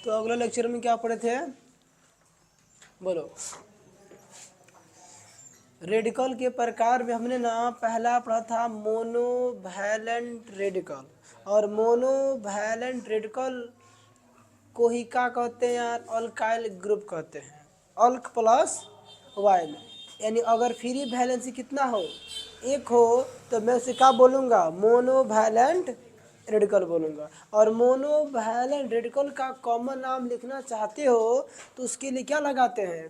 तो अगला लेक्चर में क्या पढ़े थे, बोलो। रेडिकल के प्रकार में हमने ना पहला पढ़ा था मोनोवैलेंट रेडिकल, और मोनोवैलेंट रेडिकल को ही क्या कहते हैं यार, अल्काइल ग्रुप कहते हैं। अल्क प्लस वाइल, यानी अगर फ्री वैलेंसी कितना हो, एक हो, तो मैं उसे क्या बोलूँगा, मोनोवैलेंट रेडिकल बोलूँगा। और मोनोवैलेंट रेडिकल का कॉमन नाम लिखना चाहते हो तो उसके लिए क्या लगाते हैं,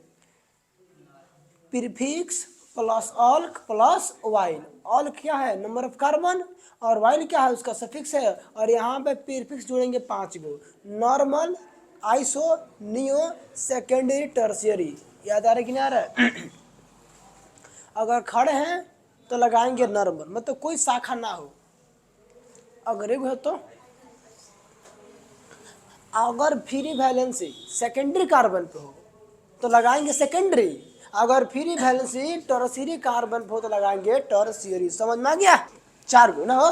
प्रीफिक्स प्लस अल्क प्लस वाइल। अल्क क्या है, नंबर ऑफ कार्बन, और वाइल क्या है, उसका सफिक्स है। और यहाँ पे प्रीफिक्स जोड़ेंगे 5 गो, normal, iso, neo, secondary, tertiary. याद आ रहा है कि नहीं आ रहा है? अगर खड़े हैं तो लगाएंगे नॉर्मल, मतलब कोई शाखा ना हो। अगर एक हो तो अगर फ्री वैलेंसी सेकेंडरी कार्बन पे हो तो लगाएंगे सेकेंडरी, अगर फ्री वैलेंसी टर्शियरी कार्बन पे हो तो लगाएंगे टर्शियरी। समझ में आ गया? 4 गो ना हो।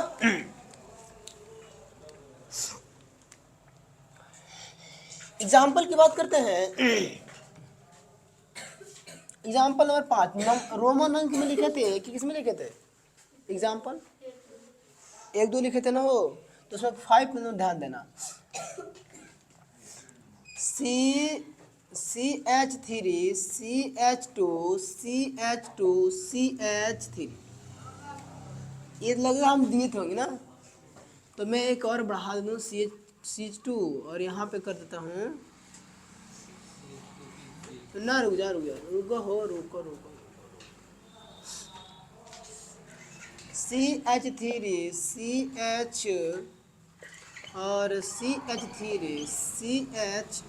एग्जाम्पल की बात करते हैं। एग्जाम्पल नंबर 5 रोमन अंक में लिखे थे कि किस में लिखे थे? एग्जाम्पल 1 2 लिखे थे ना हो, तो उसमें 5 में ध्यान देना। CH3 CH2 CH2 CH3, ये लगेगा हम दिए थे होंगे ना, तो मैं एक और बढ़ा दूँ CH2 और यहाँ पे कर देता हूँ ना, रुको रुको CH3 CH और CH3 CH3।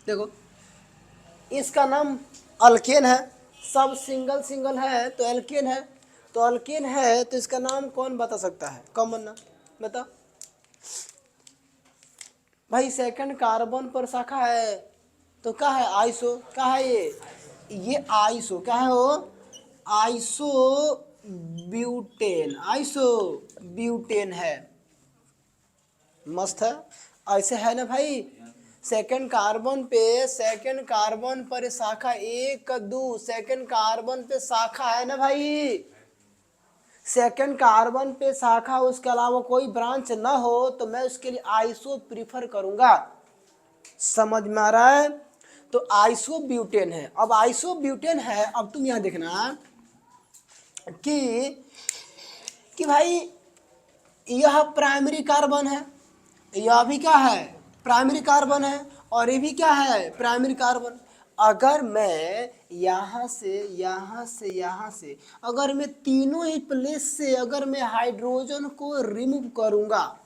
देखो इसका नाम अल्केन है, सब सिंगल सिंगल है तो एल्केन है, तो अल्केन है तो इसका नाम कौन बता सकता है, कॉमन नाम बता भाई। सेकंड कार्बन पर शाखा है तो क्या है, आइसो। क्या है ये आइसो, क्या है वो, आइसो ब्यूटेन, आइसो ब्यूटेन है। मस्त है, ऐसे है ना भाई। सेकंड कार्बन पर शाखा 1 2, सेकंड कार्बन पे शाखा है ना भाई। सेकंड कार्बन पे शाखा, उसके अलावा कोई ब्रांच ना हो तो मैं उसके लिए आइसो प्रीफर करूंगा। समझ में आ रहा है? तो आइसो ब्यूटेन है। अब आइसो ब्यूटेन है, अब तुम यहां देखना कि भाई यह प्राइमरी कार्बन है, यह भी क्या है, प्राइमरी कार्बन है, और ये भी क्या है, प्राइमरी कार्बन। अगर मैं यहाँ से अगर मैं तीनों ही प्लेस से अगर मैं हाइड्रोजन को रिमूव करूँगा,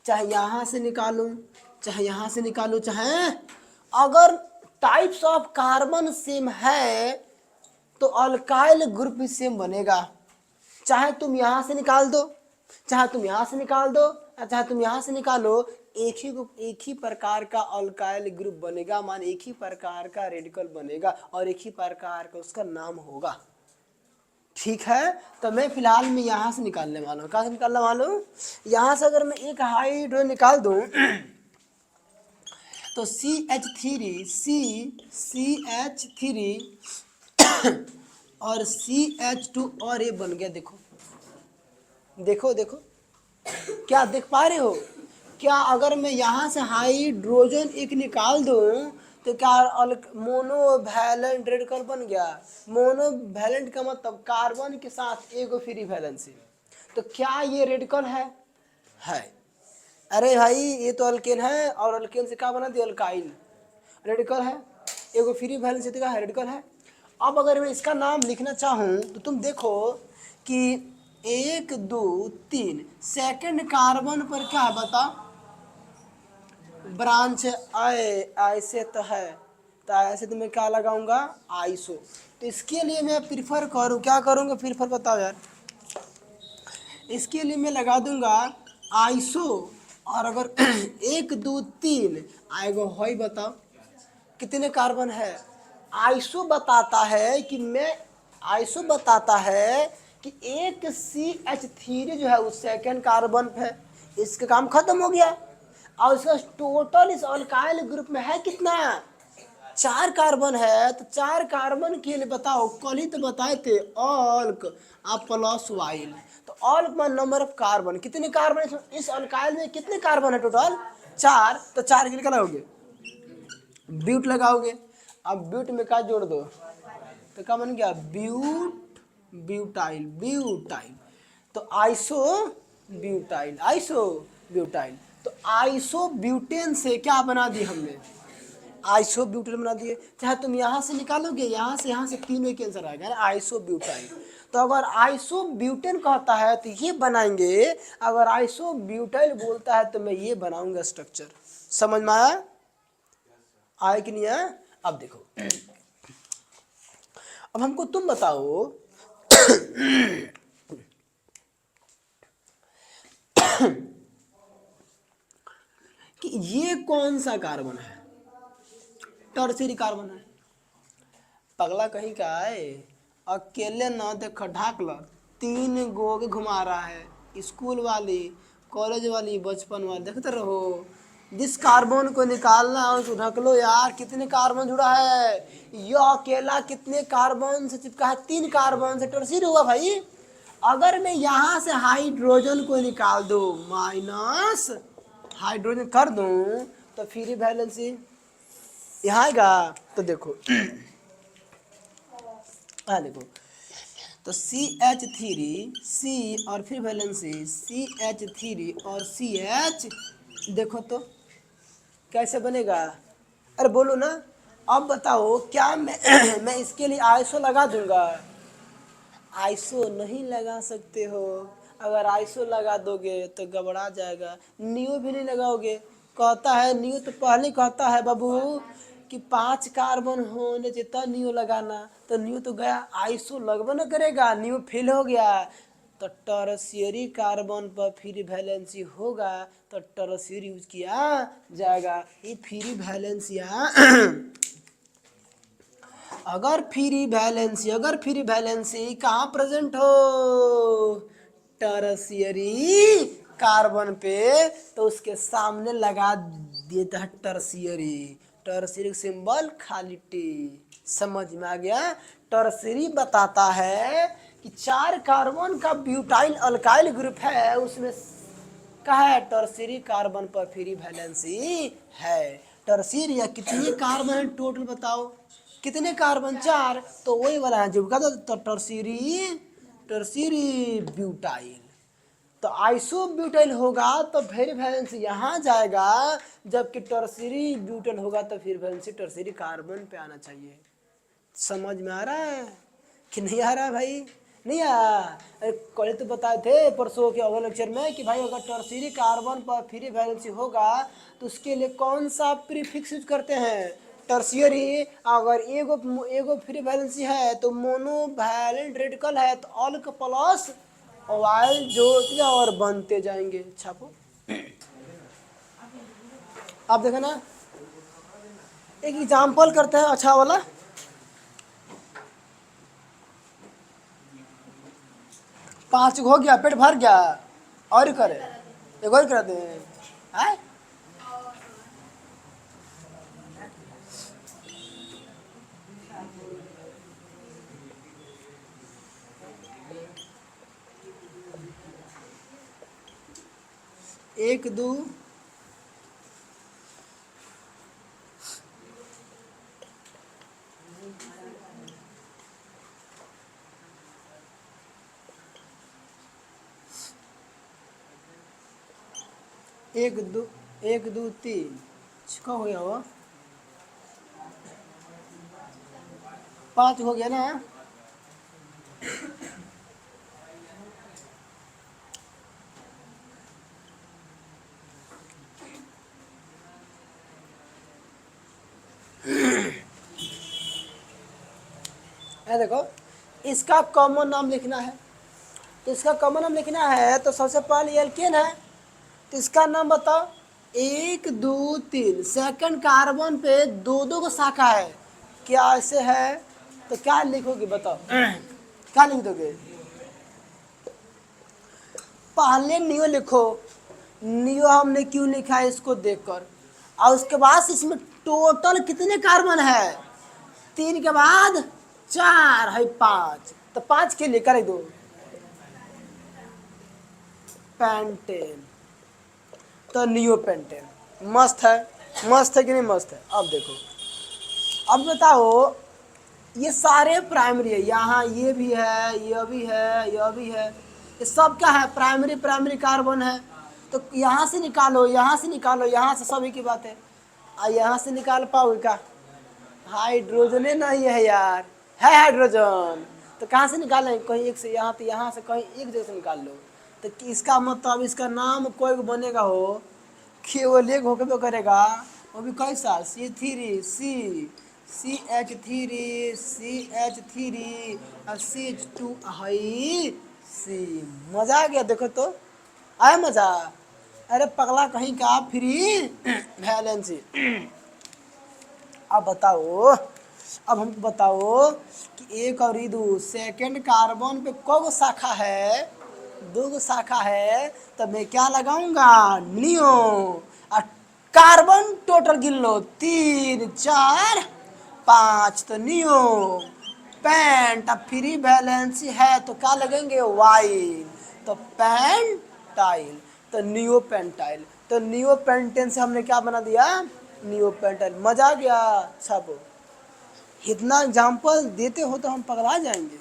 चाहे यहाँ से निकालूं चाहे यहाँ से निकालूं, चाहे अगर टाइप्स ऑफ कार्बन सेम है तो अल्काइल ग्रुप भी सेम बनेगा। चाहे तुम यहाँ से निकाल दो, चाहे तुम यहाँ से निकाल दो, चाहे तुम यहाँ से निकालो, एक ही प्रकार का अल्काइल ग्रुप बनेगा, मान एक ही प्रकार का रेडिकल बनेगा और एक ही प्रकार का उसका नाम होगा। ठीक है, तो मैं फिलहाल में यहाँ से निकालने वाला हूँ। कहाँ से निकालने वाला हूँ? यहाँ से अगर मैं एक हाइड्रोजन निकाल दूँ तो CH3 और CH2 और ये बन गया। देखो देखो देखो, क्या देख पा रहे हो? क्या अगर मैं यहाँ से हाइड्रोजन एक निकाल दूं तो क्या मोनोवैलेंट रेडिकल बन गया। मोनोवैलेंट का मतलब कार्बन के साथ एक फ्री वैलेंसी, तो क्या ये रेडिकल है? अरे भाई ये तो अल्केन है, और अल्केन से क्या बना दिया, अल्काइल। रेडिकल है, एक फ्री वैलेंसी का है, रेडिकल है। अब अगर मैं इसका नाम लिखना चाहूँ तो तुम देखो कि 1 2 3 सेकंड कार्बन पर क्या है बता, ब्रांच ऐसे तो है, तो ऐसे तो मैं क्या लगाऊंगा, आइसो। तो इसके लिए मैं प्रीफर करूँ, क्या करूँगा प्रीफर, बताओ यार। इसके लिए मैं लगा दूंगा आइसो, और अगर 1 2 3 आएगा, हो बताओ कितने कार्बन है, आइसो बताता है कि मैं आइसो बताता है कि एक CH3 जो है उस सेकेंड कार्बन पे, इसका काम खत्म हो गया। और इसका टोटल इस अल्काइल ग्रुप में है कितना, 4 कार्बन है। तो 4 कार्बन के लिए बताओ, कल ही तो बताए थे अल्क प्लस वाइल। तो अल्क में नंबर ऑफ कार्बन, कितने कार्बन इस अल्काइल में, कितने कार्बन है टोटल, 4। तो 4 के लिए क्या लगाओगे, ब्यूट लगाओगे। अब ब्यूट में क्या जोड़ दो, तो क्या बन गया, ब्यूट ब्यूटाइल ब्यूटाइल। तो आइसो ब्यूटाइल आइसो ब्यूटाइल। तो आइसो ब्यूटेन से क्या बना दी हमने, आइसो ब्यूटेन बना दिए। चाहे तुम यहाँ से निकालोगे, यहाँ से तीनों के आंसर आएगा ना, आइसो ब्यूटाइल। तो अगर आइसो ब्यूटेन कहता है तो ये बनाएंगे, अगर आइसो ब्यूटाइल बोलता है तो मैं ये बनाऊंगा स्ट्रक्चर। समझ में आया, आया कि नहीं आया। अब देखो, अब हमको तुम बताओ कि ये कौन सा कार्बन है, टर्शियरी कार्बन है। पगला कहीं का है, अकेले ना देख ढाकला, 3 गो के घुमा रहा है, स्कूल वाली, कॉलेज वाली, बचपन वाली, देखते रहो। जिस कार्बन को निकालना है उसको ढक लो यार। कितने कार्बन जुड़ा है, यह अकेला कितने कार्बन से चिपका है, 3 कार्बन से टर्शियरी हुआ भाई। अगर मैं यहाँ से हाइड्रोजन को निकाल दूं, माइनस हाइड्रोजन कर दूं, तो फ्री वैलेंसी यहाँ आएगा। तो देखो देखो, तो CH3 C और फिर वैलेंसी CH3 और CH, देखो तो कैसे बनेगा। अरे बोलो ना, अब बताओ क्या मैं मैं इसके लिए आइसो लगा दूंगा, आइसो नहीं लगा सकते हो। अगर आइसो लगा दोगे तो गबड़ा जाएगा। नियो भी नहीं लगाओगे, कहता है नियो तो पहले कहता है बाबू कि 5 कार्बन होने चाहिए तब नियो लगाना, तो नियो तो गया, आइसो लगभग न करेगा, नियो फेल हो गया। तो टर्शियरी कार्बन पर फ्री वैलेंसी होगा, तो टर्शियरी यूज किया जाएगा। ये फ्री वैलेंसिया अगर फ्री वैलेंसी कहाँ प्रेजेंट हो, टर्शियरी कार्बन पे, तो उसके सामने लगा देता है टर्शियरी। टर्शियरी सिंबल खाली टी। समझ में आ गया। टर्शियरी बताता है कि 4 कार्बन का ब्यूटाइल अल्काइल ग्रुप है, उसमें कहा है टर्शियरी कार्बन पर फ्री वैलेंसी है। टर्शियरी या कितने कार्बन है टोटल बताओ, कितने कार्बन, 4। तो वही वाला है जो बता दो, टर्शियरी ब्यूटाइल। तो आइसो ब्यूटाइल होगा तो फिर वैलेंसी यहाँ जाएगा, जबकि टर्शियरी ब्यूटाइल होगा तो फिर वैलेंसी टर्शियरी कार्बन पे आना चाहिए। समझ में आ रहा है कि नहीं आ रहा है भाई, नहीं आया। कल तो बताए थे परसों के अगले लेक्चर में कि भाई अगर टर्शियरी कार्बन पर फ्री वैलेंसी होगा तो उसके लिए कौन सा प्रीफिक्स यूज करते हैं, टर्शियरी। अगर एगो फ्री वैलेंसी है तो मोनो वैलेंट रेडिकल है, तो अल्क प्लस वाइल जोड़ते और बनते जाएंगे। छापो, आप देखो ना, एक एग्जाम्पल करते हैं अच्छा वाला। पाँच हो गया, पेट भर गया, और करे, एक और कर दे। आए 1 2 1 2 1 2 3 का हो गया हुआ, 5 हो गया ना। देखो, इसका कॉमन नाम लिखना है, तो इसका कॉमन नाम लिखना है तो सबसे पहले एल्केन है, तो इसका नाम बताओ। 1 2 3 सेकंड कार्बन पे 2 2 को शाखा है, क्या ऐसे है तो क्या लिखोगे बताओ, क्या लिख दोगे? पहले नियो लिखो, नियो हमने क्यों लिखा है इसको देखकर, और उसके बाद इसमें टोटल कितने कार्बन है, 3 के बाद 4 है 5, तो 5 के लिए कर दो पेंटेन, तो नियो पेंटेन। मस्त है, मस्त है कि नहीं मस्त है? अब देखो, अब बताओ, ये सारे प्राइमरी है, यहाँ ये भी है, यह भी है, यह भी है, ये सब क्या है? प्राइमरी प्राइमरी कार्बन है। तो यहाँ से निकालो, यहाँ से निकालो, यहाँ से, सभी की बात है। यहाँ से निकाल पाओगे क्या? हाइड्रोजन नहीं है यार, है हाइड्रोजन, तो कहाँ से निकालें? कहीं एक से, यहाँ तो यहाँ से कहीं एक जगह से निकाल लो। तो इसका मतलब इसका नाम कोई बनेगा हो, केवल एक होकर तो करेगा, वो भी कैसा? C3 CH3 और CH2 है C। मजा आ गया, देखो तो आया मजा। अरे पगला कहीं का, फ्री वैलेंसी। अब बताओ, अब हमको बताओ कि एक और दो सेकंड कार्बन पे कौन शाखा है? 2 शाखा है, तब मैं क्या लगाऊंगा? नियो। और कार्बन टोटल गिन लो, 3 4 5, तो नियो पेंट। अब फ्री वैलेंसी है तो क्या लगेंगे? वाइन, तो पेंटाइल, तो नियो पेंटाइल। तो नियो पेंटेन से हमने क्या बना दिया? Neo pentyl. मजा आ गया सब। इतना एग्जाम्पल देते हो तो हम पगला जाएंगे।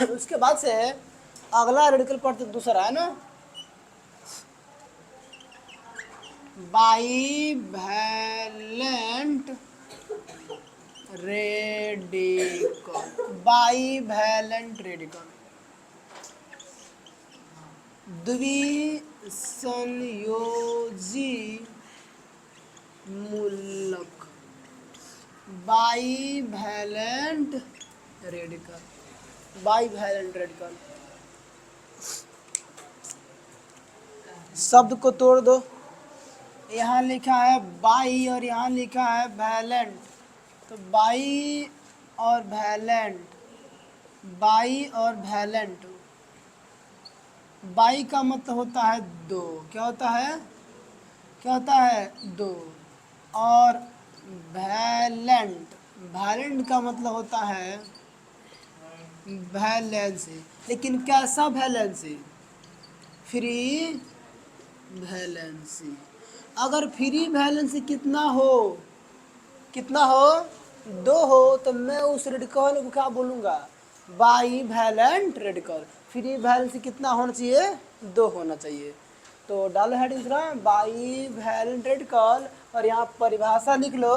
उसके बाद से अगला रेडिकल पढ़ते, दूसरा है ना, बाईवैलेंट रेडिकल। बाईवैलेंट रेडिकल, द्विसंयोजी मूलक, बाईवैलेंट रेडिकल, बाईवैलेंट रेडिकल। शब्द को तोड़ दो, यहाँ लिखा है बाई और यहाँ लिखा है वैलेंट, तो बाई और वैलेंट, बाई और वैलेंट। बाई का मतलब होता है 2, क्या होता है? क्या होता है? 2। और वैलेंट, वैलेंट का मतलब होता है वैलेंसी, लेकिन कैसा वैलेंसी? Free valency. अगर फ्री वैलेंसी कितना हो, कितना हो? 2 हो, तो मैं उस रेडिकल को क्या बोलूँगा? Bivalent radical. Free valency कितना होना चाहिए? 2 होना चाहिए। तो डालो हेडिंग दूसरा, बाई वैलेंट रेडिकल, और यहाँ परिभाषा लिख लो।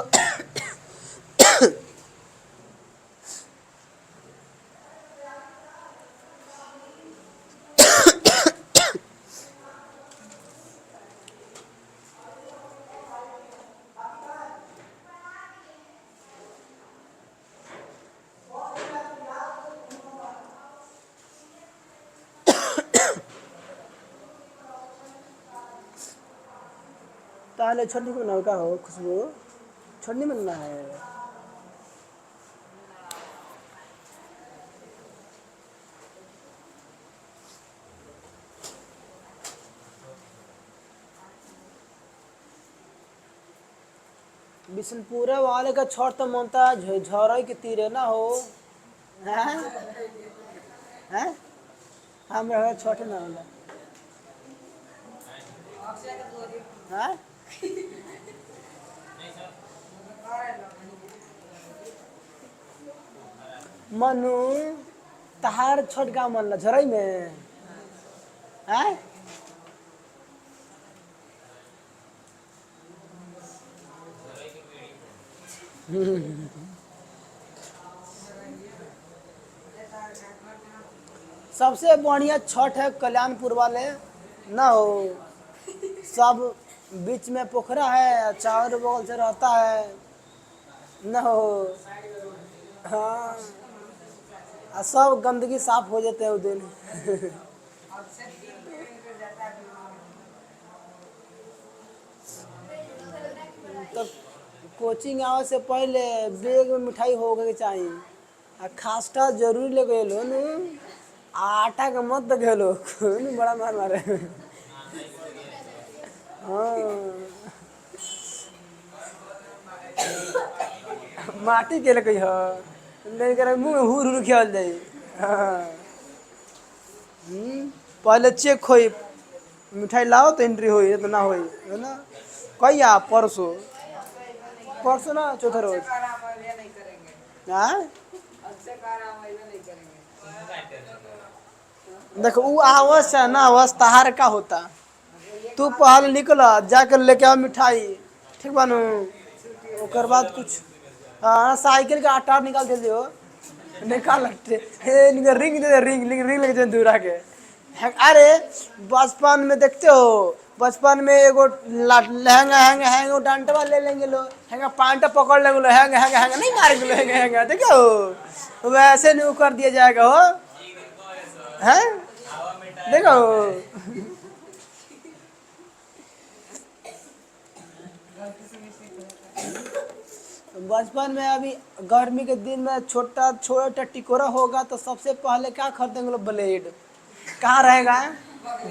ताले छन्नी में नलका हो, खुशबू छन्नी में ना है। बिशनपुरा वाले का छोड़ तो मनता झोरई के तीरे ना हो, हैं हैं? हम रहे छोटे ना होला, हैं? मनु तहार छोट का मन ला झरई में, हैं? सबसे बढ़िया छठ है कल्याणपुर वाले ना हो, सब बीच में पोखरा है, चारों बगल से रहता है ना हो। हाँ, आ सब गंदगी साफ हो जाते हैं उस दिन। तो कोचिंग आवे से पहले बैग में मिठाई होके के चाहिए आ खास्टा जरूरी ले गए नु आटा के मत गेलो नु बड़ा मार मारे हाँ माटी के लगे ह नहीं करे मुंह में हुर हुर खेल जाई हाँ पहले चेक होई मिठाई लाओ तो एंट्री होई तो ना होई है ना कहिया परसों परसों ना चौथा रोज हाँ देखो वो आवाज है ना आवाज तहार का होता तू पहले निकल जाकर लेके आओ मिठाई ठीक बानू ओकर बाद कुछ हाँ साइकिल का आटा निकाल दे दियो निकाल रिंग दे रिंग रिंग रिंग लेके दूरा के अरे बचपन में देखते हो बचपन में एगो लहंगा हैंग हैंग डंटवा ले लेंगे लो हैंगा पांटा पकड़ लेंगे लो हैंग हैंग हैंग नहीं मारेंगे लो हैंग हैंग देखो वैसे नहीं कर दिया जाएगा हो हैं देखो बचपन में अभी गर्मी के दिन में छोटा छोटा टिकोरा होगा तो सबसे पहले क्या खरीदेंगे लोग ब्लेड कहाँ रहेगा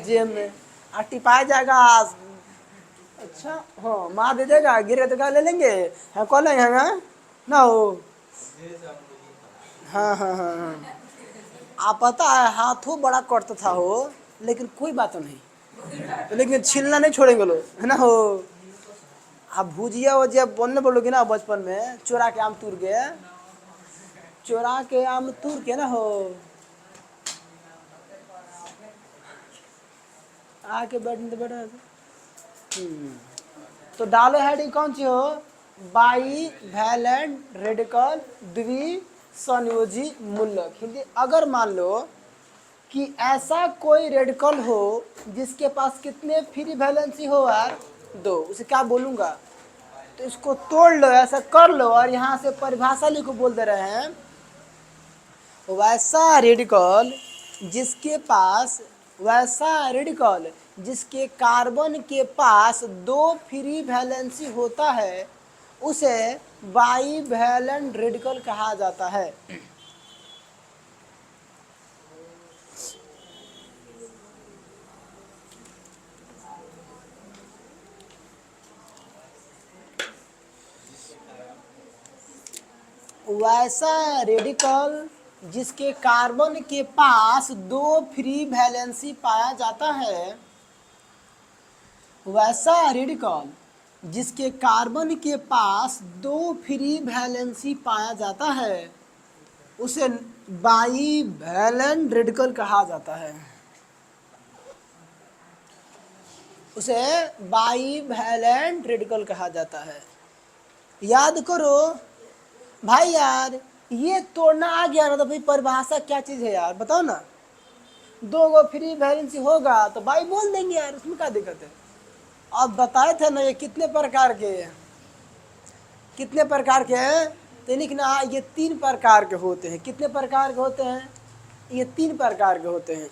जेब में और टिपाया जाएगा अच्छा हाँ माँ दे देगा गिरे तो क्या ले लेंगे हाँ कॉल लेंगे हाँ ना हो हाँ हाँ हाँ हाँ आप पता है हाथों बड़ा कटता था हो लेकिन कोई बात नहीं लेकिन छीलना नहीं छोड़ेंगे लोग है ना हो आप भुजिया वजिया बोलने बोलोगे ना बचपन में चोरा के आम तूर के ना हो आके बैठने तो बैठा तो डालो हेडिंग कौन सी हो बाई वैलेंट रेडिकल द्वि संयोजी मूलक हिंदी अगर मान लो कि ऐसा कोई रेडिकल हो जिसके पास कितने फ्री वैलेंसी हो यार दो उसे क्या बोलूँगा तो इसको तोड़ लो ऐसा कर लो और यहाँ से परिभाषा लिखो बोल दे रहे हैं वैसा रेडिकल जिसके कार्बन के पास दो फ्री वैलेंसी होता है उसे बाई वैलेंट रेडिकल कहा जाता है। वैसा रेडिकल जिसके कार्बन के पास दो फ्री वैलेंसी पाया जाता है वैसा रेडिकल जिसके कार्बन के पास दो फ्री वैलेंसी पाया जाता है उसे बाई वैलेंट रेडिकल कहा जाता है। उसे बाई वैलेंट रेडिकल कहा जाता है। याद करो भाई यार ये तोड़ना आ गया ना तो भाई परिभाषा क्या चीज़ है यार बताओ ना दो गो फ्री वैलेंसी होगा तो भाई बोल देंगे यार उसमें क्या दिक्कत है। अब बताए थे ना ये कितने प्रकार के हैं तो लिखना ये 3 प्रकार के होते हैं। कितने प्रकार के होते हैं ये 3 प्रकार के होते हैं।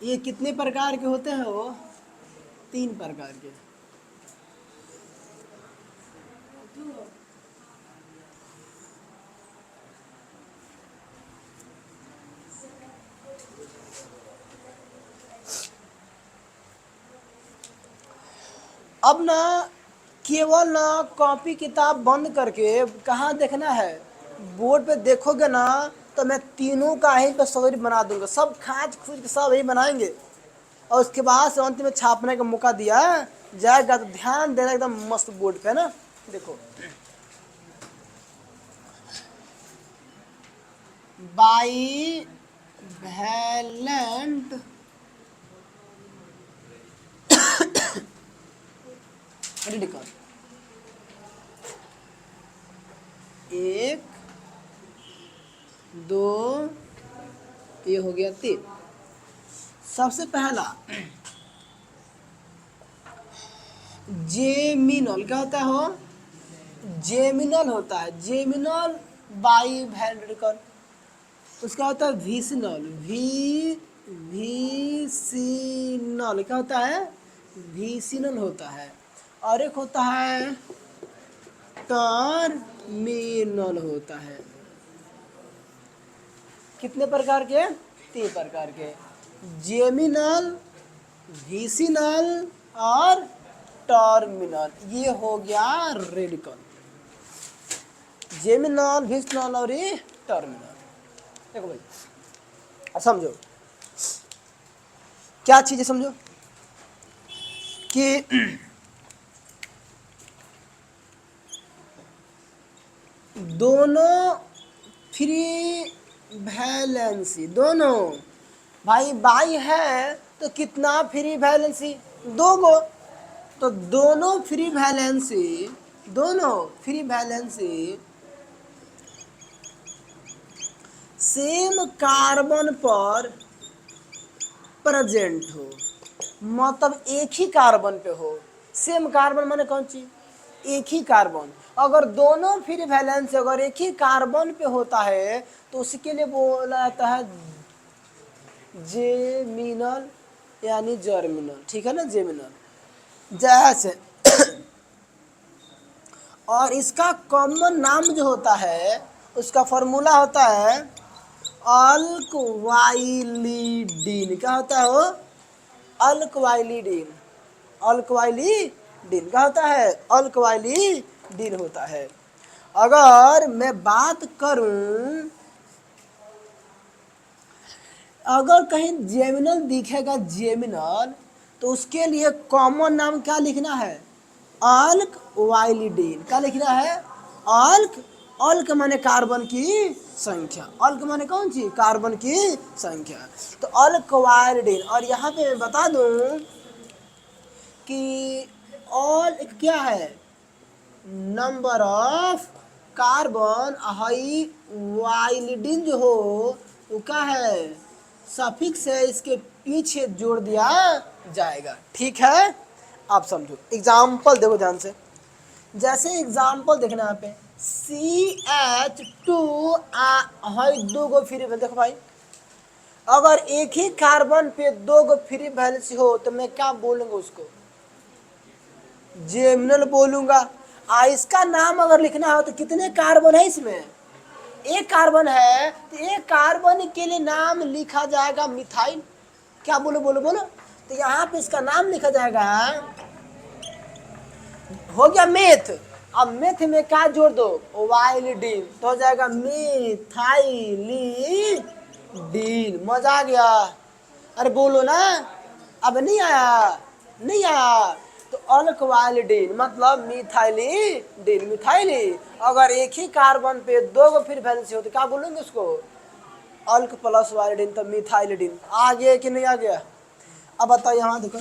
ये कितने प्रकार के होते हैं वो 3 प्रकार के। अब ना केवल ना कॉपी किताब बंद करके कहाँ देखना है बोर्ड पे देखोगे ना तो मैं तीनों का ही पे सवरी बना दूंगा सब खाज खूज के सब यही बनाएंगे और उसके बाद से अंत में छापने का मौका दिया जाएगा तो ध्यान देना एकदम मस्त बोर्ड पे ना देखो बाई वैलेंट रेडिकल 1 2 ये हो गया 3। सबसे पहला जेमिनल क्या होता है हो जेमिनल होता है जेमिनल बाई वैलेंट रेडिकल। उसका होता है विसिनल, विसिनल क्या होता है, विसिनल होता है। और एक होता है टर्मिनल होता है। कितने प्रकार के, 3 प्रकार के, जेमिनल, विसिनल और टर्मिनल। ये हो गया रेडिकल, जेमिनल, विसिनल और ये टर्मिनल। देखो भाई अब समझो क्या चीज़ है, समझो कि दोनों फ्री वैलेंसी, दोनों भाई बाई है तो कितना फ्री वैलेंसी, 2 गो। तो दोनों फ्री वैलेंसी, दोनों फ्री वैलेंसी सेम कार्बन पर प्रेजेंट हो, मतलब एक ही कार्बन पे हो। सेम कार्बन माने कौन चीज, एक ही कार्बन। अगर दोनों फ्री वैलेंस अगर एक ही कार्बन पे होता है तो उसके लिए बोला जाता है जेमिनल यानी जर्मिनल, ठीक है ना, जेमिनल जैसे। और इसका कॉमन नाम जो होता है उसका फॉर्मूला होता है अल्कवाइलिडीन। क्या होता है वो, अल्कवाइलिडीन, अल्कवाइलिडीन क्या होता है, अल्कवाइलिडीन होता है। अगर मैं बात करूं, अगर कहीं जेमिनल दिखेगा जेमिनल, तो उसके लिए कॉमन नाम क्या लिखना है, अल्क वाइलिडीन। क्या लिखना है, अल्क, अल्क माने कार्बन की संख्या, अल्क माने कौन सी, कार्बन की संख्या, तो अल्क वाइलिडीन। और यहाँ पे मैं बता दूं कि ऑल क्या है, नंबर ऑफ कार्बन, हाई वाइलिडीन जो हो वो क्या है, सफिक्स है, इसके पीछे जोड़ दिया जाएगा, ठीक है। आप समझो एग्जाम्पल देखो ध्यान से, जैसे एग्जाम्पल देखना यहाँ पे CH2 है, 2 गो फ्री, देखो भाई अगर एक ही कार्बन पे 2 गो फ्री वैलेंस हो तो मैं क्या बोलूंगा उसको, जेमिनल बोलूंगा। इसका नाम अगर लिखना हो तो कितने कार्बन है इसमें, एक कार्बन है, तो एक कार्बन के लिए नाम लिखा जाएगा मिथाइल। क्या बोलो बोलो बोलो, तो यहाँ पे इसका नाम लिखा जाएगा, हो गया मेथ। अब मेथ में क्या जोड़ दो, वाइलिडीन, तो हो जाएगा मिथाइलिडीन। मजा आ गया, अरे बोलो ना, अब नहीं आया, नहीं आया। तो अल्कवाइलिडीन मतलब मिथाइलिडीन, मिथाइली। अगर एक ही कार्बन पे 2 गो फिर वैलेंसी हो तो क्या बोलेंगे उसको, अल्क प्लस वाइलिडीन, तो मिथाइलिडीन। आ गया कि नहीं आ गया, अब बताओ यहाँ देखो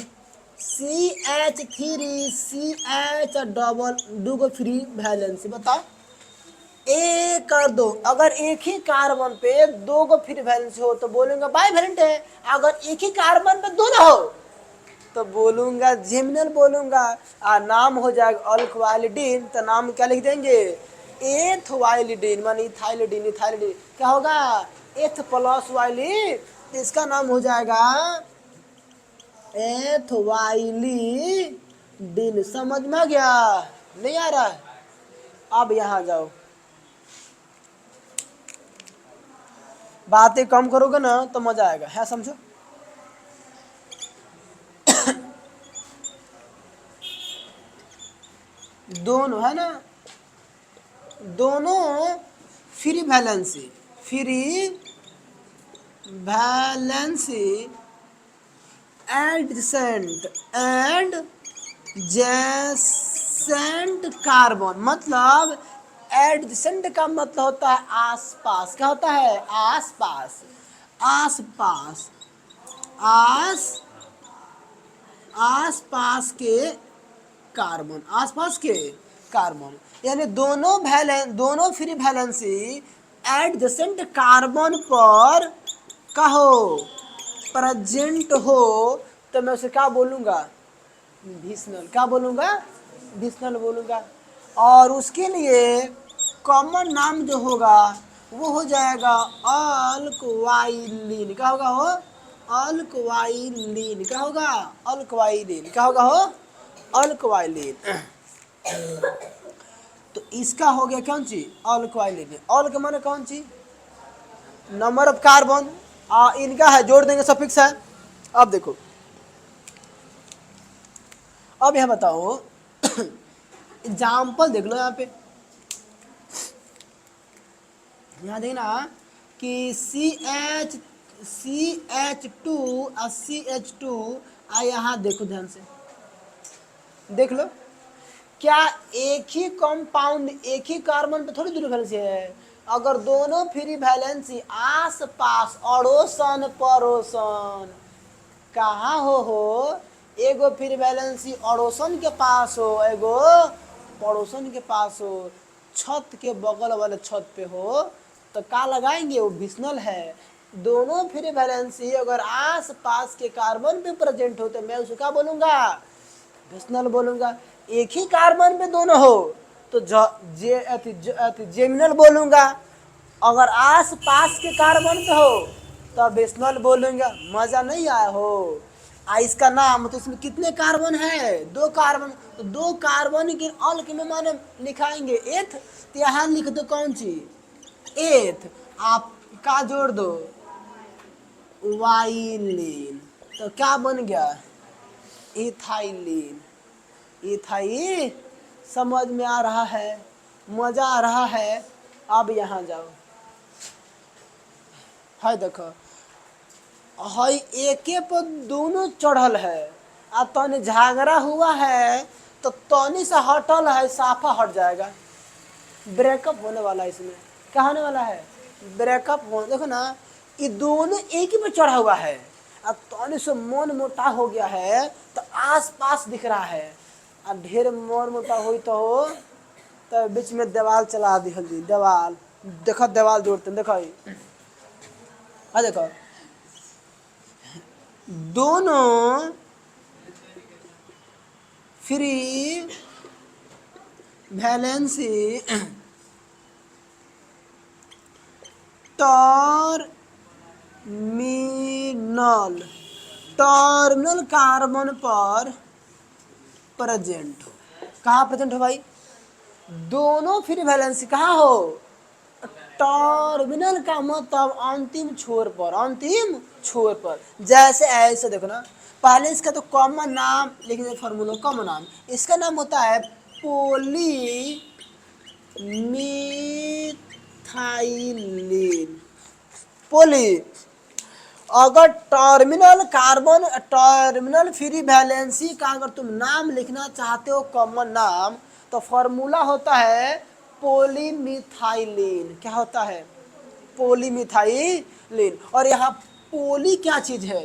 CH3 CH डबल, 2 गो फ्री वैलेंसी, बताओ ए कर दो। अगर एक ही कार्बन पे 2 गो फ्री वैलेंसी हो तो बोलूंगा बाइवैलेंट है। अगर एक ही कार्बन पे 2 ना हो तो बोलूंगा जेमिनल बोलूंगा। नाम हो जाएगा अल्कवाइलिडीन, तो नाम क्या लिख देंगे, एथवाइलिडीन माने इथाइलिडीन, इथाइलिडीन क्या होगा, एथ प्लस वाइलिन, इसका नाम हो जाएगा एथवाइलिडीन। समझ में आ गया, नहीं आ रहा है, अब यहाँ जाओ, बातें कम करोगे ना तो मजा आएगा, है समझो। दोनों है ना, दोनों free valency, free valency adjacent adjacent carbon, मतलब एडजेसेंट का मतलब होता है आसपास। क्या होता है, आसपास, आसपास, आसपास के कार्बन, आसपास के कार्बन, यानी दोनों फ्री वैलेंसी एडजेसेंट कार्बन पर कहो प्रेजेंट हो तो मैं उसे क्या बोलूंगा, विशनल। क्या बोलूंगा, विशनल बोलूंगा। और उसके लिए कॉमन नाम जो होगा वो हो जाएगा अल्कवाइलिन। क्या होगा हो? अल्कवाइलिन। क्या होगा? अल्कवाइलिन। क्या होगा हो? अल्कवाइलिन। तो इसका हो गया कौन सी? अल्कवाइलिन। अल के माने कौन सी? Number of carbon. इनका है, जोड़ देंगे, सफिक्स है। अब देखो, अब यह बताओ एग्जाम्पल देख लो यहाँ पे। यहाँ देखना कि CH2 और CH2, यहाँ देखो ध्यान से देख लो, क्या एक ही कंपाउंड एक ही कार्बन पे थोड़ी दूरी वैलेंसी है? अगर दोनों फ्री वैलेंसी आस पास, अड़ोसन पड़ोसन, कहाँ हो, एगो फ्री वैलेंसी अड़ोसन के पास हो, एगो पड़ोसन के पास हो, छत के बगल वाले छत पे हो, तो का लगाएंगे? वो विशनल है। दोनों फ्री वैलेंसी अगर आस पास के कार्बन पे प्रेजेंट हो तो मैं उसको क्या बोलूंगा? विशनल बोलूंगा। एक ही कार्बन पे दोनों हो तो जेमिनल बोलूंगा। अगर आस पास के कार्बन पे हो तो विशनल बोलूंगा। मजा नहीं आया हो? इसका नाम तो इसमें कितने कार्बन है? 2 कार्बन। तो 2 कार्बन के अल्क में माने लिखाएंगे एथ, तो यहाँ लिख दो कौन सी? एथ। आप का जोड़ दो? वाइलिन। तो क्या बन गया? इथाइलिन। इथाई। समझ में आ रहा है? मजा आ रहा है? अब यहाँ जाओ, है देखो, हई एके पर दोनों चढ़ल है, आ तनी झगड़ा हुआ है तो तनी से हटल है, साफा हट जाएगा। ब्रेकअप होने वाला है इसमें। क्या होने वाला है? ब्रेकअप हो। देखो ना, ये दोनों एक ही पे चढ़ा हुआ है, अब तनी से मन मोटा हो गया है तो आस पास दिख रहा है। अब ढेर मन मोटा हुई तो बीच में दीवार चला दी हल्दी। दीवार देखो, दीवार जोड़ते देखो, हाँ देखो, दोनों फ्री वैलेंसी टर्मिनल कार्बन पर प्रेजेंट हो। कहाँ प्रेजेंट हो भाई? दोनों फ्री वैलेंसी कहाँ हो? टर्मिनल का मतलब अंतिम छोर पर, अंतिम छोर पर। जैसे ऐसे देखो ना, पहले इसका तो कॉमन नाम लिख दे, फॉर्मूला कॉमन नाम, इसका नाम होता है पोली मिथाइलिन। पोली। अगर टर्मिनल फ्री वैलेंसी का अगर तुम नाम लिखना चाहते हो, कॉमन नाम, तो फॉर्मूला होता है पॉलीमिथाइलिन। क्या होता है? पॉलीमिथाइलिन। और यहाँ पोली क्या चीज है?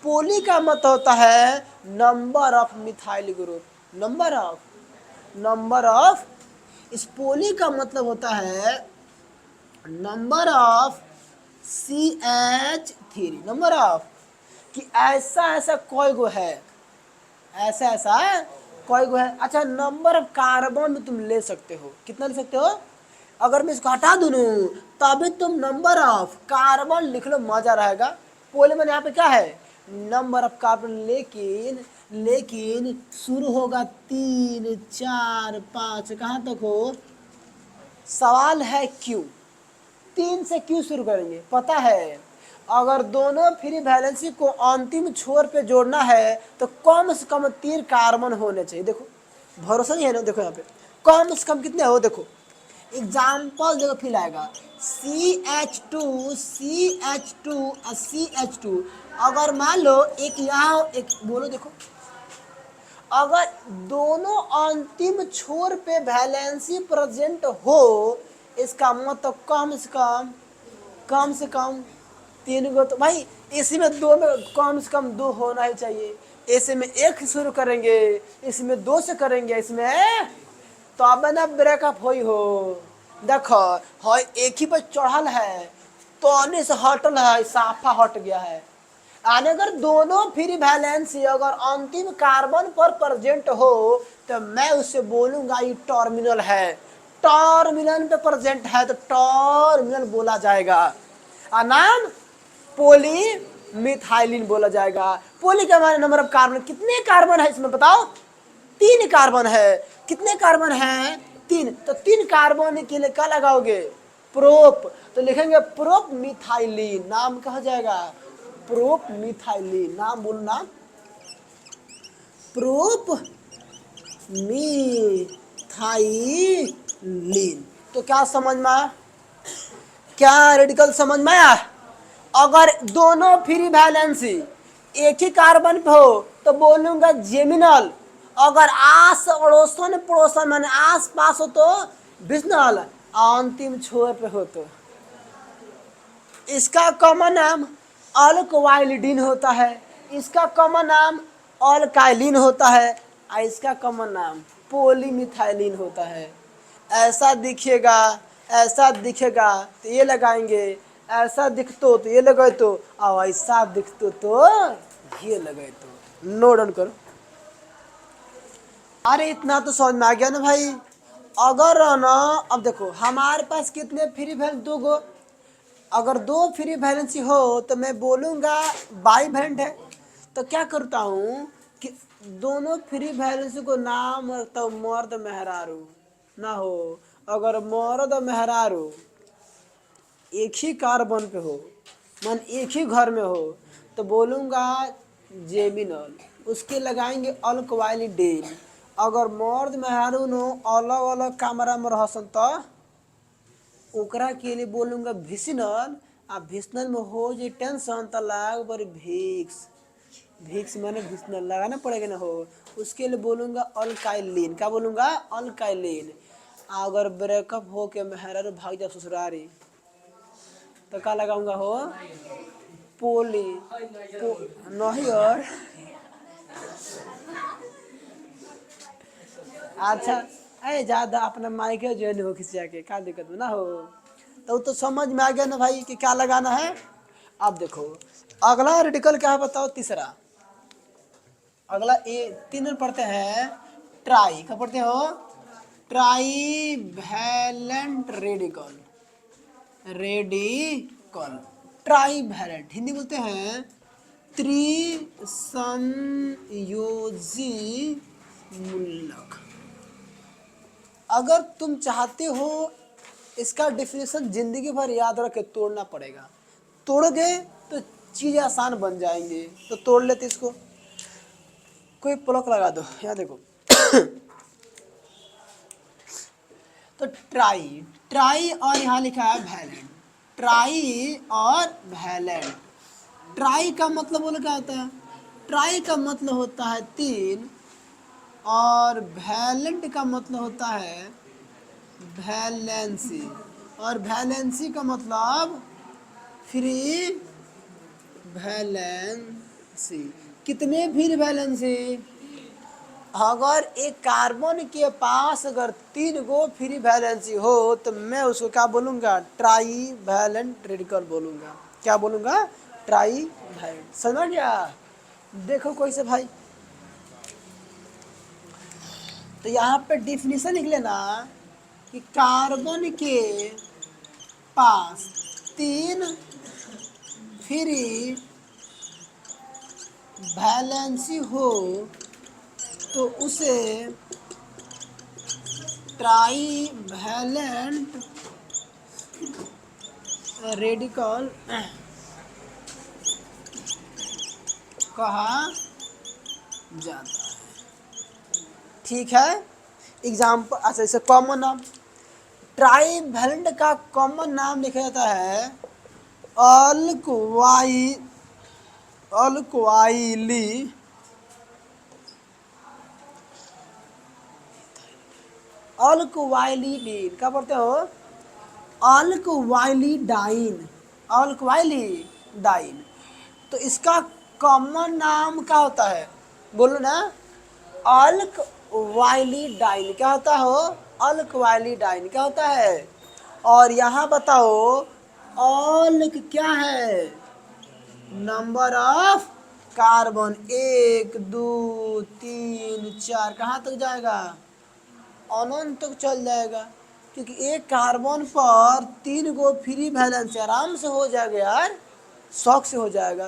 पोली का मतलब होता है number of methyl group. Number of इस पोली का मतलब होता है number of CH3। Number of कि ऐसा ऐसा कोई गो है, ऐसा ऐसा कोई गो है। अच्छा, नंबर ऑफ कार्बन में तुम ले सकते हो, कितना ले सकते हो? अगर मैं इसको हटा दूं तभी तुम नंबर ऑफ कार्बन लिख लो, मजा रहेगा। पोले में यहाँ पे क्या है? Number of carbon. लेकिन लेकिन शुरू होगा 3 4 5, कहाँ तक हो? सवाल है क्यों? 3 से क्यों शुरू करेंगे पता है? अगर दोनों फ्री वैलेंसी को अंतिम छोर पे जोड़ना है तो कम से कम 3 कार्बन होने चाहिए। देखो, भरोसा नहीं है ना? देखो यहाँ पे कम से कम कितने हो, देखो एग्जाम्पल देखो, फिर आएगा CH2 CH2 और CH2। अगर मान लो एक यहाँ एक बोलो, देखो, अगर दोनों अंतिम छोर पे वैलेंसी प्रेजेंट हो, इसका मतलब कम से कम 3 गो। तो भाई इसी में 2 में कम से कम 2 होना ही चाहिए। ऐसे में 1 शुरू करेंगे, इसमें 2 से करेंगे, इसमें तो अब ना ब्रेकअप हो। देखो, है एक ही पर चढ़ल है तो आने से हटल है, साफा हट गया है। आने अगर दोनों फ्री वैलेंसी अगर अंतिम कार्बन पर प्रेजेंट हो तो मैं उससे बोलूंगा ये टर्मिनल है। टर्मिनल पे प्रेजेंट है तो टर्मिनल बोला जाएगा। और नाम पोली मिथाइलिन बोला जाएगा। पोली का माने नंबर ऑफ कार्बन, कितने कार्बन है इसमें बताओ? 3 कार्बन है। कितने कार्बन है? 3। तो 3 कार्बन के लिए क्या लगाओगे? प्रोप। तो लिखेंगे प्रोप मिथाइलिन, नाम कहा जाएगा प्रोप मिथाइलिन। नाम बोलना प्रोप मिथाइलिन। तो क्या समझ में आया? क्या रेडिकल समझ में आया? अगर दोनों फ्री वैलेंसी एक ही कार्बन पे हो तो बोलूंगा जेमिनल। अगर आस अड़ोसन पड़ोसन माने आस पास हो तो विजनल। अंतिम छोर पे हो तो इसका कॉमन नाम अल्कोवाइलिडीन होता है। इसका कॉमन नाम अल्काइलिन होता है और इसका कॉमन नाम पॉलीमिथाइलिन होता है। ऐसा दिखेगा, ऐसा दिखेगा तो ये लगाएंगे, ऐसा दिखतो तो ये लगाए तो, और ऐसा दिखतो तो ये लगाए तो। नोट डाउन करो। अरे इतना तो समझ में आ गया ना भाई। अगर ना अब देखो हमारे पास कितने फ्री वैलेंस? 2 गो। अगर 2 फ्री वैलेंसी हो तो मैं बोलूँगा बाईवैलेंट है। तो क्या करता हूँ कि दोनों फ्री वैलेंसी को नाम रखता हूँ मर्द मेहरारू ना हो। अगर मर्द मेहरारू एक ही कार्बन पे हो, मन एक ही घर में हो, तो बोलूँगा जेमिनल। उसके लगाएंगे अल्कोवाइलिडीन। अगर मर्द मेहरारू नो अलग अलग कमरा में रहसन तो ओकरा के लिए बोलूँगा विसिनल। आ विसिनल में हो जे टेंशन तो लाग पर भिक्स। भिक्स मैंने विसिनल लगाना पड़ेगा ना हो। उसके लिए बोलूँगा अल्काइलिन। क्या बोलूँगा? अल्काइलिन। अगर ब्रेकअप हो के मेहरारू भाग जा ससुरारी तो क्या लगाऊंगा हो? पोली नहीं और अच्छा अरे ज्यादा अपना माइके जो हो खिंचा के क्या दिक्कत ना हो। तो समझ में आ गया ना भाई कि क्या लगाना है। अब देखो अगला रेडिकल क्या है बताओ? तीसरा। अगला ए 3 पढ़ते हैं ट्राई। क्या पढ़ते हो? Trivalent radical. Radical trivalent Hindi बोलते हैं त्रिसंयोजी मूलक। अगर तुम चाहते हो इसका डिफिनेशन जिंदगी भर याद रख के तोड़ना पड़ेगा। तोड़ोगे तो चीजें आसान बन जाएंगी। तो तोड़ लेते इसको। कोई प्लक लगा दो यहाँ देखो। तो ट्राई, ट्राई और यहाँ लिखा है वैलेंट। ट्राई और वैलेंट। ट्राई का मतलब बोलो क्या होता है? ट्राई का मतलब होता है 3 और वैलेंट का मतलब होता है वैलेंसी। और वैलेंसी का मतलब फ्री वैलेंसी। कितने फ्री वैलेंसी? अगर एक कार्बन के पास अगर 3 गो फ्री वैलेंसी हो तो मैं उसको क्या बोलूँगा? ट्राई वैलेंट रेडिकल बोलूँगा। क्या बोलूँगा? Trivalent. समझ गया? देखो कोई से भाई, तो यहाँ पे डिफिनीशन लिख लेना कि कार्बन के पास 3 फ्री वैलेंसी हो तो उसे ट्राई वैलेंट रेडिकल कहा जाता है। ठीक है। एग्जाम्पल अच्छा इसे कॉमन नाम ट्राई वैलेंट का कॉमन नाम लिखा जाता है अल्कोवाइली अल्कोवाइलिडीन। क्या पढ़ते हो? अल्कोवाइलिडाइन। अल्कोवाइलिडाइन। तो इसका कॉमन नाम क्या होता है? बोलो ना। अल्कोवाइलिडाइन। क्या होता हो? अल्कोवाइलिडाइन क्या होता है? और यहाँ बताओ अल्क क्या है? Number of carbon. 1 2 3 4 कहाँ तक जाएगा? अनंत तक चल जाएगा। क्योंकि एक कार्बन पर 3 गो फ्री वैलेंस आराम से हो जाएगा यार, शौक से हो जाएगा।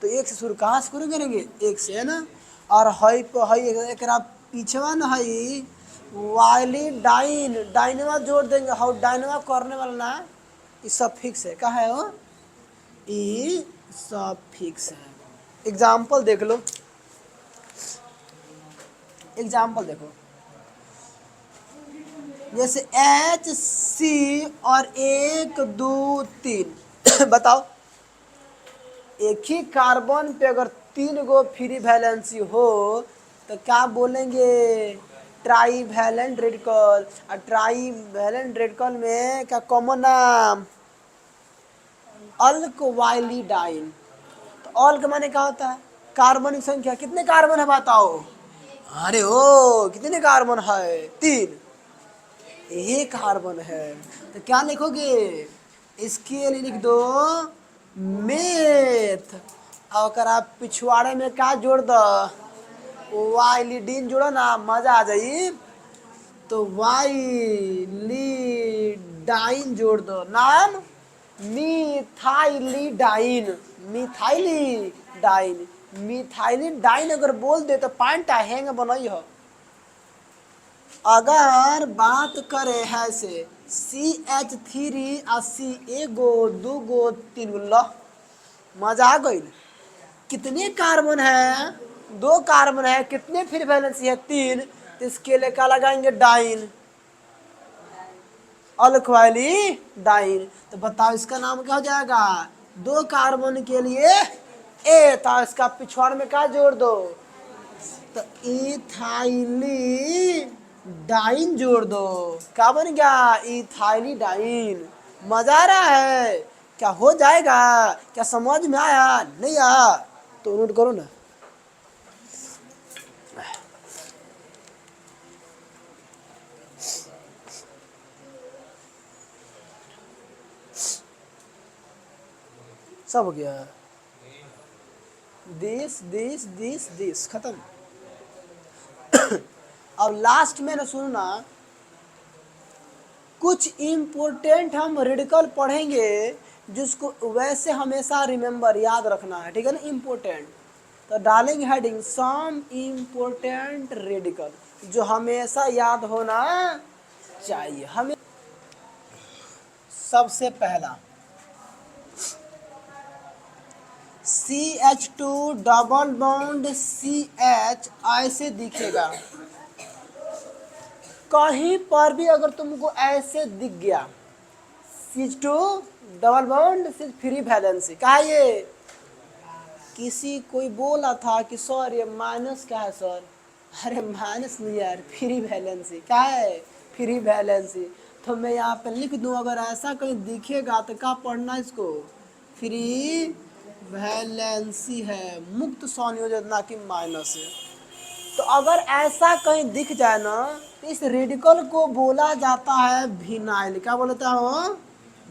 तो एक से शुरू कहाँ से शुरू करेंगे, एक से, है ना। और हई हई एक पीछवा न हई वाइली डाइन, डाइनवा जोड़ देंगे, हाउ डाइनवा करने वाला ना, ये सब फिक्स है। क्या है वो, ये सब फिक्स है। एग्जाम्पल देख लो, एग्जाम्पल देखो, जैसे एच सी और 1 2 3 बताओ, एक ही कार्बन पे अगर 3 गो फ्री वैलेंसी हो तो क्या बोलेंगे, ट्राई वैलेंट रेडिकल। और ट्राई वैलेंट रेडिकल में क्या कॉमन नाम, अल्कवाइलिडाइन। तो अल्क माने क्या होता है, कार्बन की संख्या, कितने कार्बन है बताओ, अरे ओ कितने कार्बन है, 3, एक कार्बन है। तो क्या लिखोगे, इसके लिए लिख दो मेथ, और आप पिछवाड़े में क्या जोड़ दो, वाइलिडीन जोड़ो ना, मजा आ जाई। तो वाइलिडाइन जोड़ दो, नाम मिथाइलिडाइन, मिथाइलिडाइन, मिथाइलिडाइन अगर बोल दे तो पॉइंट हैंग बनई हो। अगर बात करे है से CH3 और C 1 गो 2 गो 3 गो, लो मजा आ गई। कितने कार्बन है, 2 कार्बन है, कितने फिर वैलेंसी है, 3। तो इसके लिए क्या लगाएंगे, डाइन, अल्कवाइली डाइन। तो बताओ इसका नाम क्या हो जाएगा, 2 कार्बन के लिए ए, तो इसका पिछवाड़ में क्या जोड़ दो, तो इथाइली डाइन जोड़ दो, क्या बन गया, इथाइली डाइन। मजा आ रहा है, क्या हो जाएगा, क्या समझ में आया, नहीं आया तो नोट करो ना। सब हो गया, दिस खत्म। अब लास्ट में ना सुनो ना, कुछ इम्पोर्टेंट हम रेडिकल पढ़ेंगे जिसको वैसे हमेशा रिमेंबर याद रखना है, ठीक है ना, इम्पोर्टेंट। तो डालेंगे हेडिंग सम इम्पोर्टेंट रेडिकल, जो हमेशा याद होना चाहिए हमें। सबसे पहला CH2 डबल बॉन्ड CH ऐसे दिखेगा, कहीं पर भी अगर तुमको ऐसे दिख गया, CH2 डबल बॉन्ड से फ्री वैलेंसी, कहा ये, किसी कोई बोला था कि सर ये माइनस क्या है सर, अरे माइनस नहीं यार, फ्री वैलेंसी, क्या है, फ्री वैलेंसी। तो मैं यहाँ पे लिख दूँ, अगर ऐसा कहीं दिखेगा तो क्या पढ़ना इसको, फ्री वैलेंसी है, मुक्त संयोजन, ना कि माइनस है। तो अगर ऐसा कहीं दिख जाए ना, तो इस रेडिकल को बोला जाता है विनाइल। क्या बोलता हो,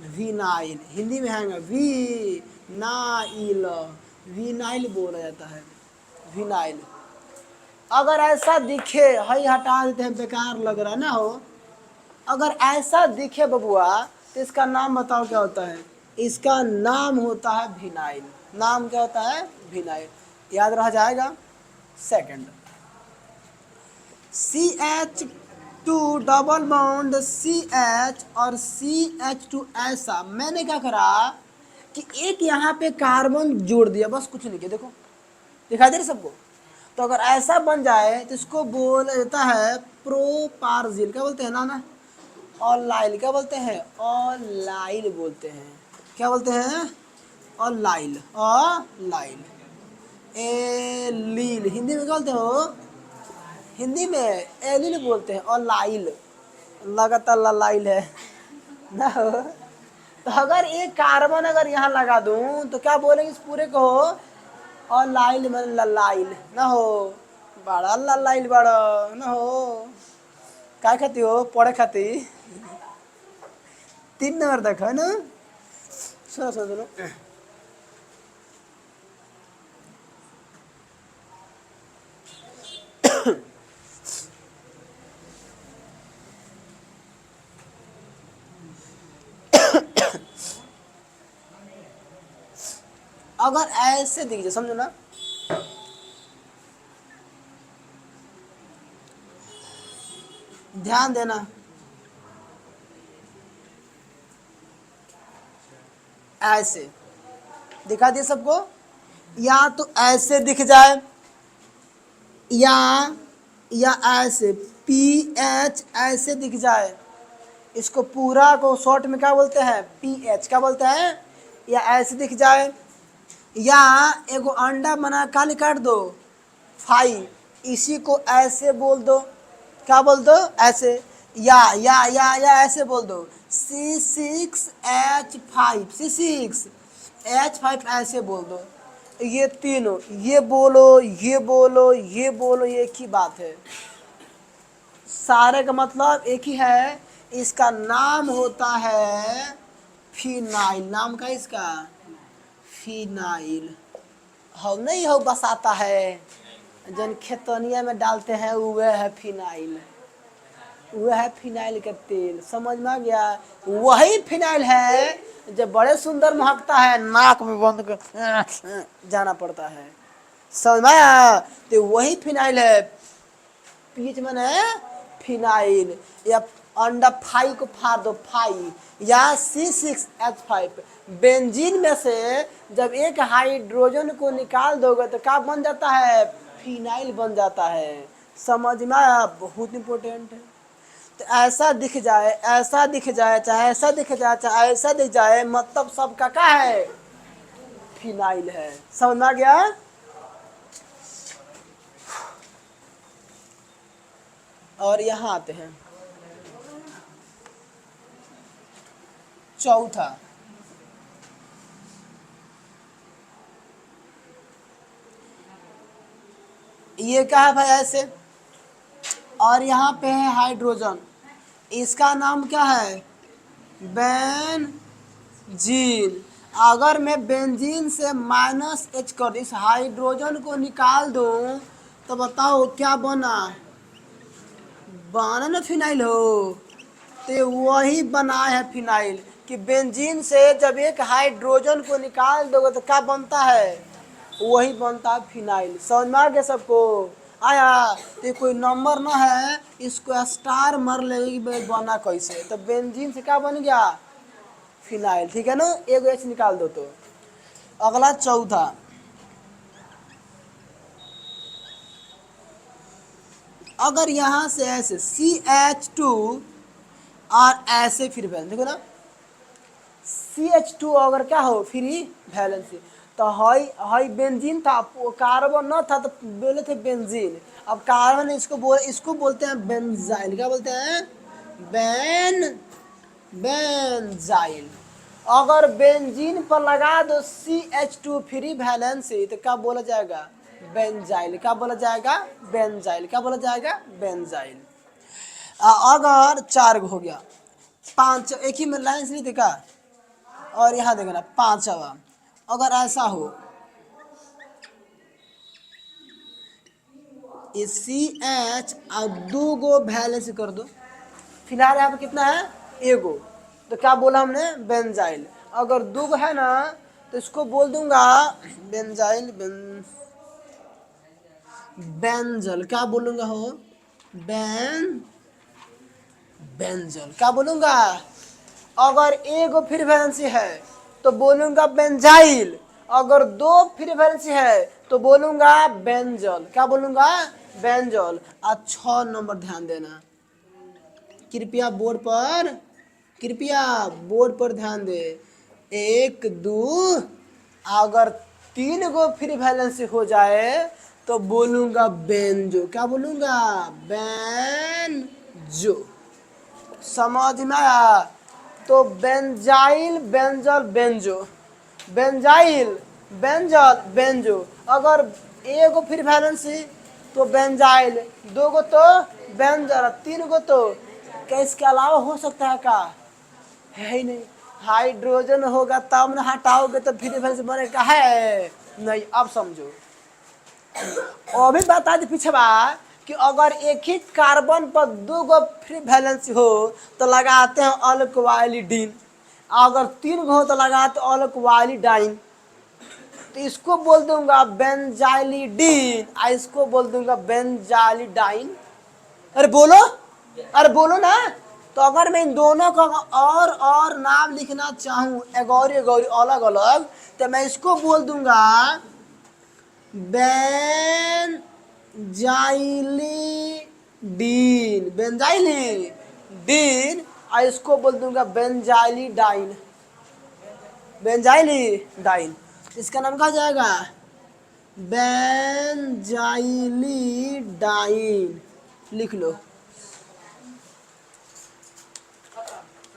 विनाइल, हिंदी में है वी नाइल, विनाइल बोला जाता है, विनाइल। अगर ऐसा दिखे, हई हटा देते हैं, बेकार लग रहा है ना हो, अगर ऐसा दिखे बबुआ, तो इसका नाम बताओ क्या होता है, इसका नाम होता है विनाइल। नाम क्या होता है, विनाइल, याद रह जाएगा। Second, CH2 double bond CH और CH2, ऐसा मैंने क्या करा कि एक यहाँ पे कार्बन जोड़ दिया, बस कुछ नहीं किया, देखो दिखाई दे रहा सबको। तो अगर ऐसा बन जाए तो इसको बोला जाता है प्रोपार्जिल, क्या बोलते हैं ना, ऑलाइल, क्या बोलते हैं, ऑलाइल बोलते हैं, क्या बोलते हैं, ऑलाइल, ऑलाइल। एलील हिंदी में क्या बोलते हो, हिंदी में एलिल बोलते हैं, और लाइल, लगातार लाइल है ना हो। तो अगर एक कार्बन अगर यहाँ लगा दूं तो क्या बोलेंगे इस पूरे को, और लाइल मतलब ललाइल ना हो, बड़ा ललाइल बड़ा ना हो। क्या खाती हो, पढ़े खाती, 3 नंबर देखो ना, सुनो सुनो सुनो, अगर ऐसे दिख जाए, समझो ना, ध्यान देना, ऐसे दिखा दिए सबको, या तो ऐसे दिख जाए, या ऐसे पी एच ऐसे दिख जाए, इसको पूरा को शॉर्ट में क्या बोलते हैं, पी एच क्या बोलते हैं, या ऐसे दिख जाए, या एगो अंडा बना काली काट दो, फाइव, इसी को ऐसे बोल दो, क्या बोल दो, ऐसे, या ऐसे बोल दो, C6H5, C6H5 ऐसे बोल दो। ये तीनों, ये बोलो, ये बोलो, ये बोलो, एक ही बात है, सारे का मतलब एक ही है। इसका नाम होता है फिनाइल, नाम का इसका फिनाइल। हो नहीं हो बसाता है, जन खेतनिया में डालते हैं वह है फिनाइल, वह है फिनाइल का तेल, समझ में आ गया। वही फिनाइल है जो बड़े सुंदर महकता है, नाक में बंद कर जाना पड़ता है, समझ में आया। तो वही फिनाइल है, पीच में है फिनाइल, या अंडा फाई को फाड़ दो, फाई, या C6H5। बेंजीन में से जब एक हाइड्रोजन को निकाल दोगे तो क्या बन जाता है, फिनाइल बन जाता है, समझ में आया, बहुत इंपॉर्टेंट है। तो ऐसा दिख जाए, ऐसा दिख जाए, चाहे ऐसा दिख जाए, चाहे ऐसा दिख जाए, मतलब सबका क्या है, फिनाइल है, समझ में आ गया। और यहाँ आते हैं चौथा, ये क्या है भाई, ऐसे, और यहाँ पे है हाइड्रोजन, इसका नाम क्या है, बेंजीन। अगर मैं बेंजीन से -H कर इस हाइड्रोजन को निकाल दूं तो बताओ क्या बना, बना ना फिनाइल हो। तो वही बना है फिनाइल, कि बेंजीन से जब एक हाइड्रोजन को निकाल दोगे तो क्या बनता है, वही बनता है फिनाइल, समझ में आ गया सबको, आया। तो कोई नंबर ना है, इसको स्टार मर लेगी बना कैसे, तो बेंजीन से क्या बन गया, फिनाइल, ठीक है ना, एगो एच निकाल दो। तो अगला चौथा, अगर यहाँ से ऐसे CH2 और ऐसे फिर वैलेंस, देखो ना, CH2 अगर क्या हो फ्री वैलेंसी, तो हाई बेंजीन था, कार्बन न था तो बोले थे बेंजीन, अब कार्बन इसको बोलते हैं बेंजाइल, क्या बोलते हैं, बेंजाइल। अगर बेंजीन पर लगा दो CH2 फ्री वैलेंसी तो क्या बोला जाएगा, बेंजाइल, क्या बोला जाएगा, बेंजाइल, क्या बोला जाएगा, बेंजाइल। अगर चार हो गया, पांच एक ही में लाइन से नहीं देखा, और यहाँ देखना पांचवा, अगर ऐसा हो, CH और दो गो वैलेंस कर दो, फिलहाल यहाँ पे कितना है, एगो, तो क्या बोला हमने, बेंजाइल। अगर दो गो है ना तो इसको बोल दूंगा बेंजाइल, बेंजल, क्या बोलूंगा हो, बेंजल, क्या बोलूंगा। अगर एगो फ्री वैलेंसी है तो बोलूंगा बेंजाइल, अगर दो फ्री वैलेंसी है तो बोलूंगा बेंजल, क्या बोलूंगा, बेंजल। 6 नंबर ध्यान देना, कृपया बोर्ड पर, कृपया बोर्ड पर ध्यान दे, एक दो, अगर तीन गो फ्री वैलेंसी हो जाए तो बोलूंगा बेंजो, क्या बोलूंगा, बेंजो, समझ में आया। तो benzyl, benzal, benzo, benzyl, benzal, benzo. अगर एगो फ्री वैलेंसी तो बेंजाइल, दो गो तो बेंजल, तीन गो तो क्या इसके अलावा हो सकता है का, है ही नहीं। हाइड्रोजन होगा तब ना हटाओगे तो फ्री वैलेंसी बनेगा, है नहीं। अब समझो, और भी बता दे पीछे बा, कि अगर एक ही कार्बन पर दो गो फ्री वैलेंसी हो तो लगाते हैं अल्कोवाइलिडीन, अगर तीन गो हो तो लगाते अल्कोवाइलिडाइन, तो इसको बोल दूंगा बेंजाइलिडीन, इसको बोल दूंगा बेंजाइलिडाइन। अरे बोलो ना। तो अगर मैं इन दोनों का और नाम लिखना चाहूँ एगोरी एगोरी अलग अलग, तो मैं इसको बोल दूंगा बेंजाइलिडीन, और इसको बोल दूंगा बेंजाइलिडाइन। बेंजाइलिडाइन इसका नाम कहा जाएगा बेंजाइलिडाइन। लिख लो।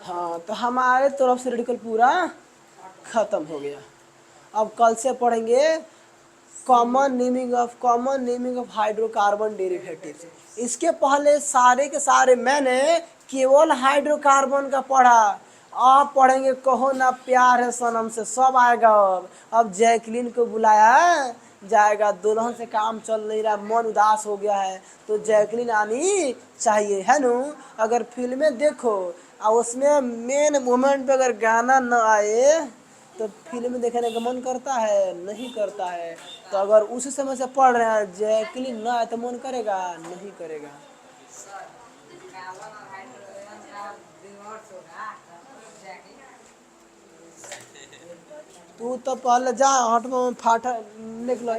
हाँ, तो हमारे तरफ से रेडिकल पूरा खत्म हो गया। अब कल से पढ़ेंगे common naming of hydrocarbon derivatives. इसके पहले सारे के सारे मैंने केवल हाइड्रोकार्बन का पढ़ा। अब पढ़ेंगे कहो ना प्यार है सनम से, सब आएगा। अब जैकलीन को बुलाया जाएगा, दुल्हन से काम चल नहीं रहा, मन उदास हो गया है, तो जैकलीन आनी चाहिए, है नु। अगर फिल्में देखो और उसमें मेन मोमेंट पे अगर गाना न आए तो फिल्म देखने का मन करता है? नहीं करता है। तो अगर उसी समय से पढ़ रहे हैं जैकलीन ना आए तो मन करेगा? नहीं करेगा। तू तो पहले जा हट में फाटा निकलो।